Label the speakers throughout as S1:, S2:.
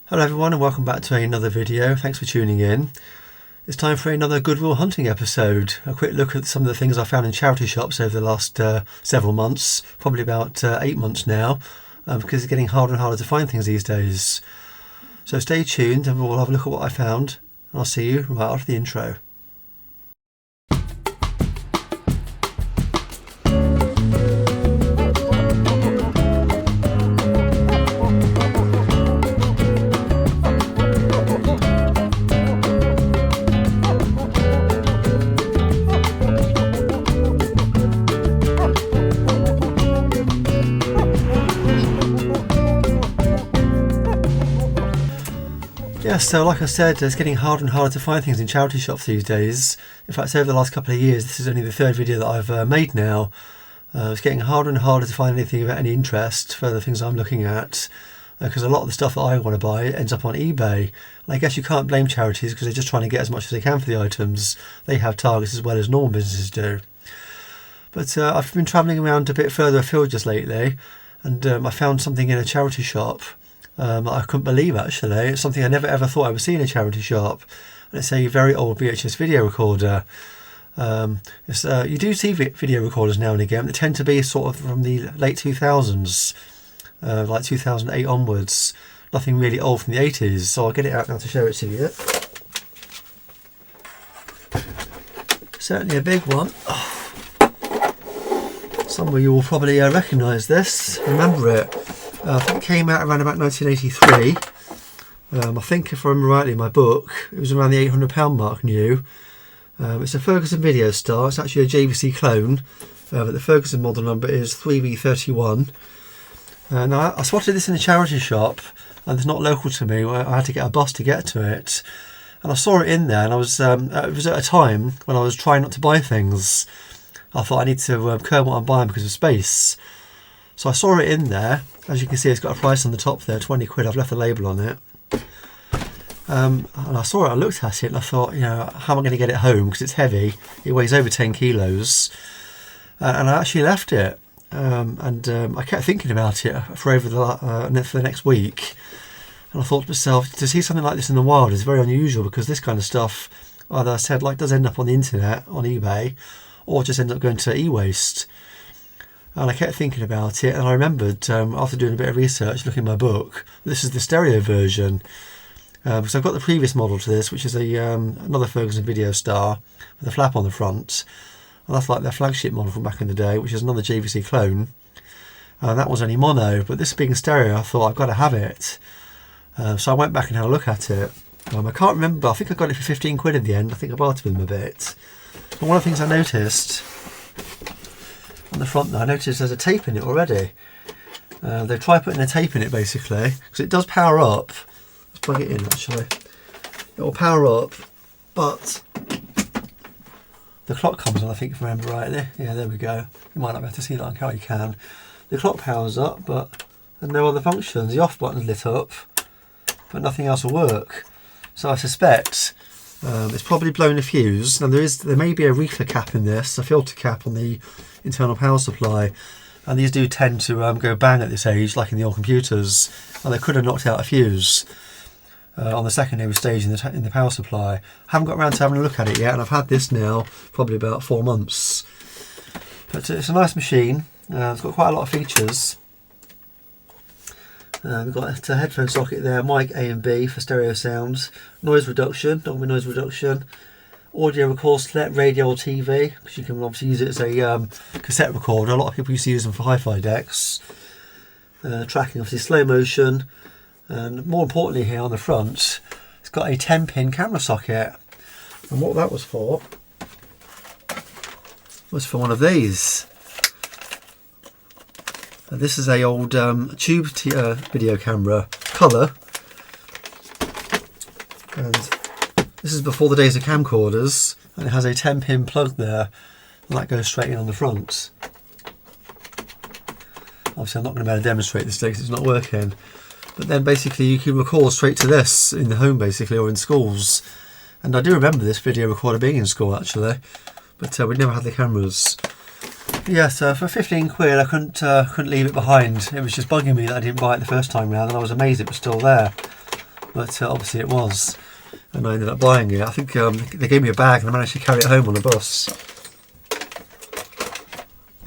S1: Hello everyone and welcome back to another video. Thanks for tuning in. It's time for another Goodwill hunting episode. A quick look at some of the things I found in charity shops over the last several months, probably about 8 months now, because it's getting harder and harder to find things these days. So stay tuned and we'll have a look at what I found, and I'll see you right after the intro. Yeah, so like I said, it's getting harder and harder to find things in charity shops these days. In fact, over the last couple of years, this is only the third video that I've made now. It's getting harder and harder to find anything of any interest for the things I'm looking at, because a lot of the stuff that I want to buy ends up on eBay. And I guess you can't blame charities because they're just trying to get as much as they can for the items. They have targets as well as normal businesses do. But I've been travelling around a bit further afield just lately, and I found something in a charity shop. I couldn't believe actually. It's something I never ever thought I would see in a charity shop, and it's a very old VHS video recorder. You do see video recorders now and again. They tend to be sort of from the late 2000s, like 2008 onwards. Nothing really old from the 80s. So I'll get it out now to show it to you. Certainly a big one. Some of you will probably recognise this, remember it. I think it came out around about 1983. I think if I remember rightly in my book, it was around the £800 mark new. It's a Ferguson Videostar. It's actually a JVC clone, but the Ferguson model number is 3V31. Now I spotted this in a charity shop, and it's not local to me. I had to get a bus to get to it, and I saw it in there. And I was it was at a time when I was trying not to buy things. I thought I need to curb what I'm buying because of space. So I saw it in there. As you can see, it's got a price on the top there, 20 quid. I've left the label on it. And I saw it, I looked at it, and I thought, you know, how am I going to get it home? Because it's heavy. It weighs over 10 kilos. And I actually left it. I kept thinking about it for the next week. And I thought to myself, to see something like this in the wild is very unusual, because this kind of stuff, either I said, like, does end up on the internet, on eBay, or just ends up going to e-waste. And I kept thinking about it, and I remembered, after doing a bit of research, looking at my book, this is the stereo version. Because I've got the previous model to this, which is another Ferguson Videostar with a flap on the front. And that's like their flagship model from back in the day, which is another JVC clone. And that was only mono, but this being stereo, I thought I've got to have it. So I went back and had a look at it. I can't remember, I think I got it for 15 quid in the end. I think I bartered with them a bit. But one of the things I noticed on the front there, I noticed there's a tape in it already. They've tried putting a tape in it basically, because it does power up. Let's plug it in actually. It will power up, but the clock comes on, I think, if I remember rightly. Yeah, there we go. You might not be able to see that on camera, you can. The clock powers up, but there's no other functions. The off button's lit up, but nothing else will work. So I suspect it's probably blown a fuse. Now there may be a reefer cap in this, a filter cap on the internal power supply, and these do tend to go bang at this age, like in the old computers, and they could have knocked out a fuse on the secondary stage in the power supply. I haven't got around to having a look at it yet, and I've had this now probably about 4 months. But it's a nice machine. It's got quite a lot of features. We've got a headphone socket there, mic A and B for stereo sound, noise reduction, double noise reduction, audio record, select radio or TV, because you can obviously use it as a cassette recorder. A lot of people used to use them for hi-fi decks. Tracking, obviously slow motion, and more importantly here on the front, it's got a 10-pin camera socket. And what that was for one of these. This is a old tube video camera, colour, and this is before the days of camcorders, and it has a 10-pin plug there, and that goes straight in on the front. Obviously I'm not going to be able to demonstrate this today because it's not working, but then basically you can record straight to this in the home basically, or in schools. And I do remember this video recorder being in school actually, but we never had the cameras. Yeah, so for 15 quid I couldn't leave it behind. It was just bugging me that I didn't buy it the first time round, and I was amazed it was still there. but obviously it was, and I ended up buying it. I think they gave me a bag and I managed to carry it home on a bus.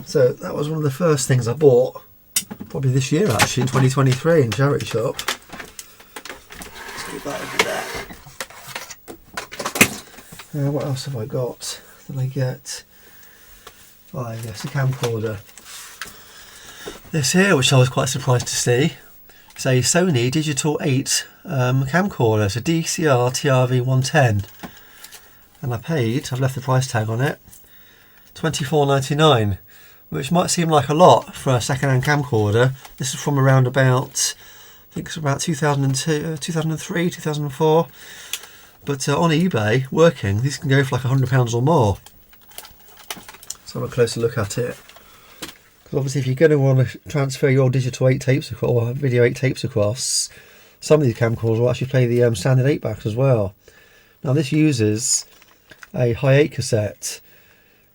S1: So that was one of the first things I bought, probably this year actually, in 2023 in charity shop. Let's get that over there. What else have I got? Did I get? Oh yes, a camcorder. This here, which I was quite surprised to see, is a Sony Digital 8 camcorder. It's a DCR TRV 110, and I've left the price tag on it, $24.99, which might seem like a lot for a second-hand camcorder. This is from around about, I think it's about 2002, 2003, 2004. But on eBay, working, these can go for like £100 or more. Let's have a closer look at it. Because obviously if you're going to want to transfer your digital 8 tapes across, or video 8 tapes across, some of these camcorders will actually play the standard 8 back as well. Now this uses a high 8 cassette,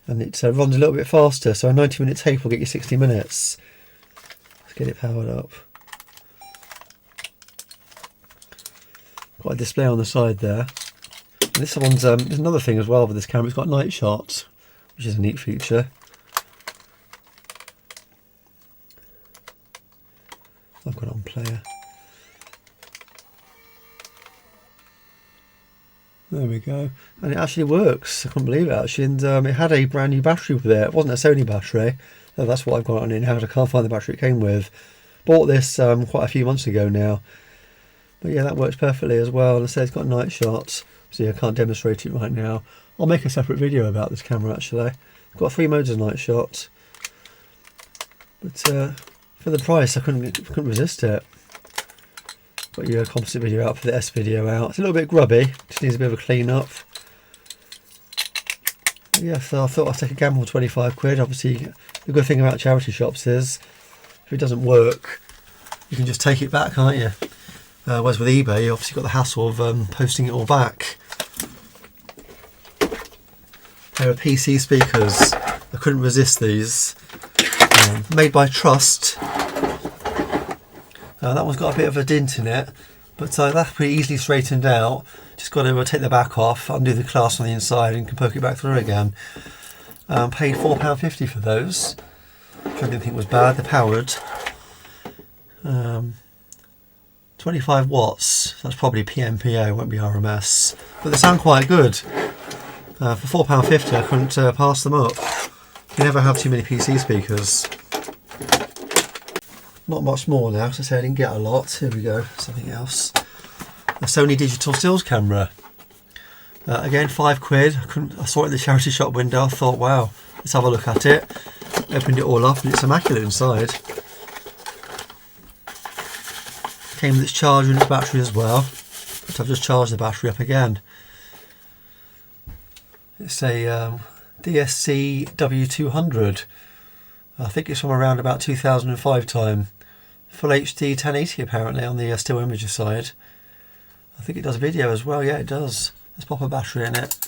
S1: and it runs a little bit faster, so a 90-minute tape will get you 60 minutes. Let's get it powered up. Got a display on the side there. And this one's there's another thing as well with this camera. It's got night shots, which is a neat feature. I've got it on player. There we go, and it actually works. I couldn't believe it actually, and it had a brand new battery with it. It wasn't a Sony battery. Oh, that's what I've got on it now. I can't find the battery it came with. Bought this quite a few months ago now. But yeah, that works perfectly as well. And I say it's got night shots, so yeah, I can't demonstrate it right now. I'll make a separate video about this camera actually. It's got 3 modes of night shot. But for the price, I couldn't resist it. Got your composite video out for the S video out. It's a little bit grubby, just needs a bit of a clean up. But yeah, so I thought I'd take a gamble, 25 quid. Obviously, the good thing about charity shops is, if it doesn't work, you can just take it back, can't you? Whereas with eBay, you obviously got the hassle of posting it all back. There are PC speakers. I couldn't resist these. Made by Trust. That one's got a bit of a dint in it, but that's pretty easily straightened out. Just got to take the back off, undo the clasp on the inside, and can poke it back through again. Paid £4.50 for those, which I didn't think was bad. They're powered. 25 watts, that's probably PMPA, won't be RMS, but they sound quite good. For £4.50 I couldn't pass them up. You never have too many PC speakers. Not much more now, as I said, I didn't get a lot. Here we go, something else. A Sony digital stills camera. Again, 5 quid. I saw it in the charity shop window, I thought, wow, let's have a look at it. Opened it all up and it's immaculate inside. Came with its charger and its battery as well, but I've just charged the battery up again. It's a DSC W200. I think it's from around about 2005 time. Full HD 1080 apparently on the still images side. I think it does video as well, yeah it does. Let's pop a battery in it.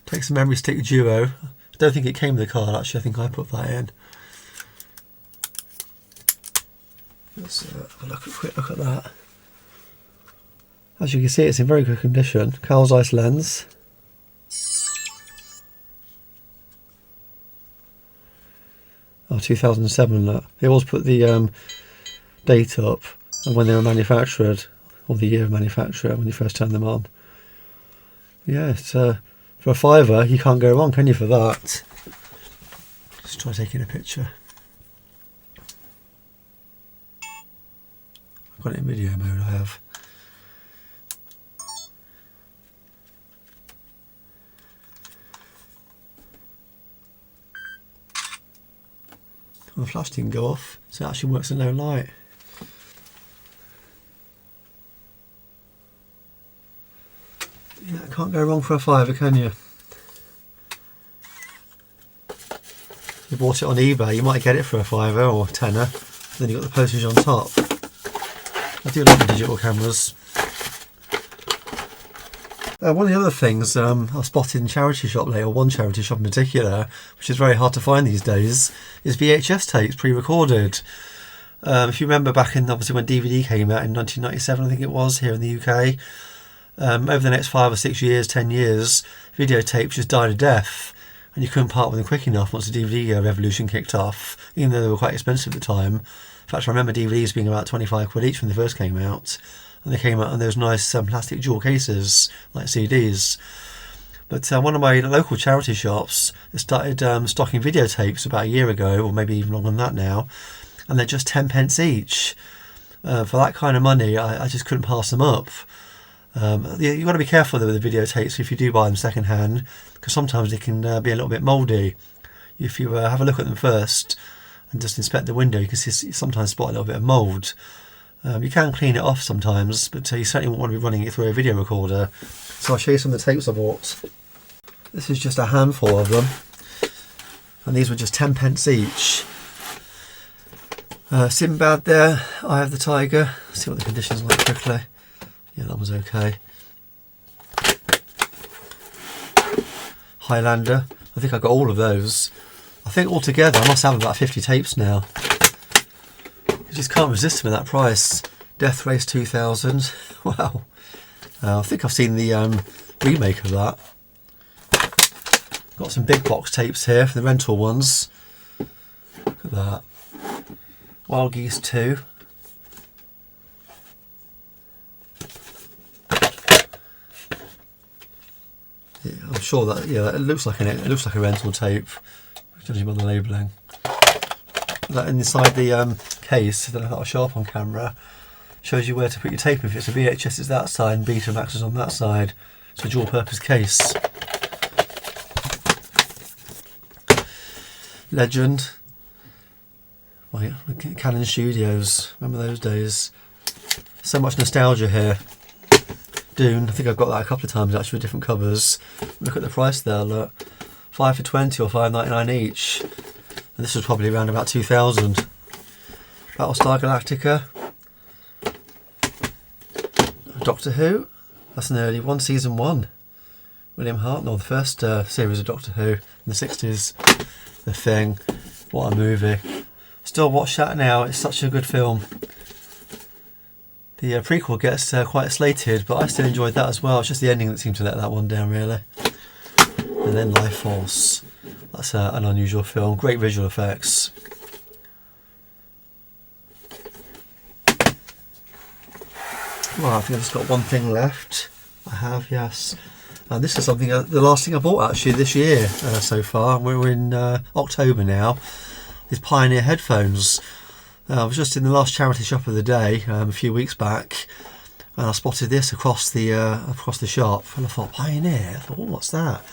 S1: Takes a memory stick duo. I don't think it came with the card actually, I think I put that in. Let's have a quick look at that. As you can see, it's in very good condition. Carl Zeiss lens. Oh, 2007. Look. They always put the date up and when they were manufactured, or the year of manufacture when you first turn them on. Yeah, it's, for a £5, you can't go wrong, can you? For that. Let's try taking a picture. I've got it in video mode, I have. Well, the flash didn't go off, so it actually works in low light. Yeah, can't go wrong for a £5, can you? If you bought it on eBay, you might get it for a £5 or £10, then you've got the postage on top. I do like the digital cameras. One of the other things I spotted in charity shop later, one charity shop in particular, which is very hard to find these days, is VHS tapes pre-recorded. If you remember back in, obviously, when DVD came out in 1997, I think it was, here in the UK, over the next 5 or 6 years, 10 years, videotapes just died a death, and you couldn't part with them quick enough once the DVD revolution kicked off, even though they were quite expensive at the time. In fact, I remember DVDs being about 25 quid each when they first came out, and they came out in those nice plastic dual cases, like CDs. But one of my local charity shops started stocking videotapes about a year ago, or maybe even longer than that now, and they're just 10 pence each. For that kind of money, I just couldn't pass them up. You've got to be careful though with the videotapes if you do buy them second hand, because sometimes they can be a little bit mouldy. If you have a look at them first and just inspect the window, you can sometimes spot a little bit of mould. You can clean it off sometimes, but you certainly won't want to be running it through a video recorder. So I'll show you some of the tapes I bought. This is just a handful of them, and these were just 10 pence each. Sinbad there, Eye of the Tiger. Let's see what the conditions are like quickly. Yeah, that was okay. Highlander. I think I got all of those. I think altogether I must have about 50 tapes now. You just can't resist them at that price. Death Race 2000. Wow. I think I've seen the remake of that. Got some big box tapes here for the rental ones. Look at that. Wild Geese 2. Yeah, I'm sure that it looks like a rental tape, judging by the labelling. That inside the case that I've got to show up on camera shows you where to put your tape. If it's a VHS, it's that side, and Betamax is on that side. It's a dual-purpose case. Legend. Wait, Canon Studios. Remember those days? So much nostalgia here. Dune. I think I've got that a couple of times actually with different covers. Look at the price there. Look, 5 for 20 or $5.99 each. And this was probably around about 2000. Battlestar Galactica. Doctor Who. That's an early one, season 1. William Hartnell, the first series of Doctor Who in the 60s. The Thing. What a movie. Still watch that now, it's such a good film. The prequel gets quite slated, but I still enjoyed that as well. It's just the ending that seemed to let that one down, really. And then Life Force. That's an unusual film. Great visual effects. Well, I think I've just got one thing left. I have, yes. And this is something, the last thing I bought actually this year so far. We're in October now. These Pioneer headphones. I was just in the last charity shop of the day a few weeks back, and I spotted this across the shop, and I thought, Pioneer? I thought, oh, what's that?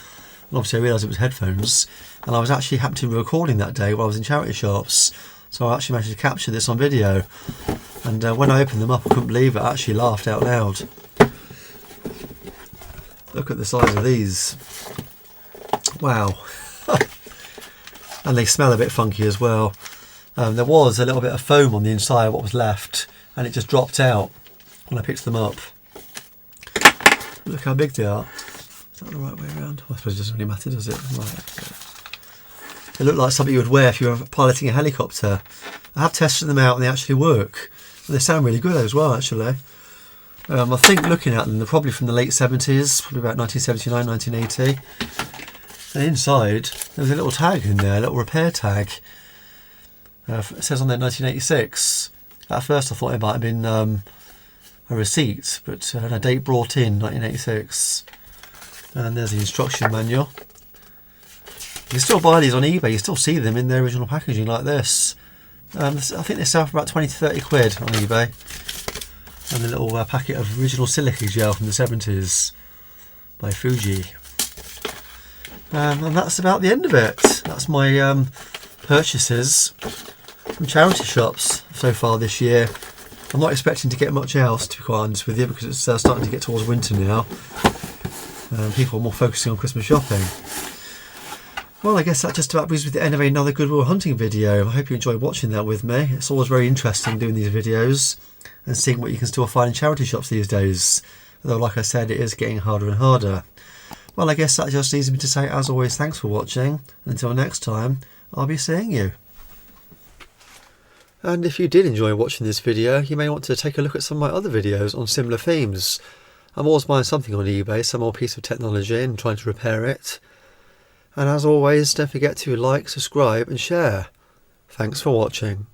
S1: And obviously I realised it was headphones, and I was actually happened to be recording that day while I was in charity shops, so I actually managed to capture this on video. And when I opened them up, I couldn't believe it. I actually laughed out loud. Look at the size of these. Wow. And they smell a bit funky as well. There was a little bit of foam on the inside of what was left, and it just dropped out when I picked them up. Look how big they are. Is that the right way around? Well, I suppose it doesn't really matter, does it? Right. They look like something you would wear if you were piloting a helicopter. I have tested them out and they actually work. And they sound really good as well, actually. I think looking at them, they're probably from the late 70s, probably about 1979, 1980. And inside, there's a little tag in there, a little repair tag. It says on there 1986. At first I thought it might have been a receipt, but a date brought in 1986. And there's the instruction manual. You can still buy these on eBay, you still see them in their original packaging like this. I think they sell for about 20 to 30 quid on eBay. And a little packet of original silica gel from the 70s by Fuji. And that's about the end of it. That's my purchases from charity shops so far this year. I'm not expecting to get much else, to be quite honest with you, because it's starting to get towards winter now. People are more focusing on Christmas shopping. Well, I guess that just about brings me to the end of another Goodwill hunting video. I hope you enjoyed watching that with me. It's always very interesting doing these videos and seeing what you can still find in charity shops these days. Although, like I said, it is getting harder and harder. Well, I guess that just leaves me to say, as always, thanks for watching. And until next time, I'll be seeing you. And if you did enjoy watching this video, you may want to take a look at some of my other videos on similar themes. I'm always buying something on eBay, some more piece of technology, and trying to repair it. And as always, don't forget to like, subscribe and share. Thanks for watching.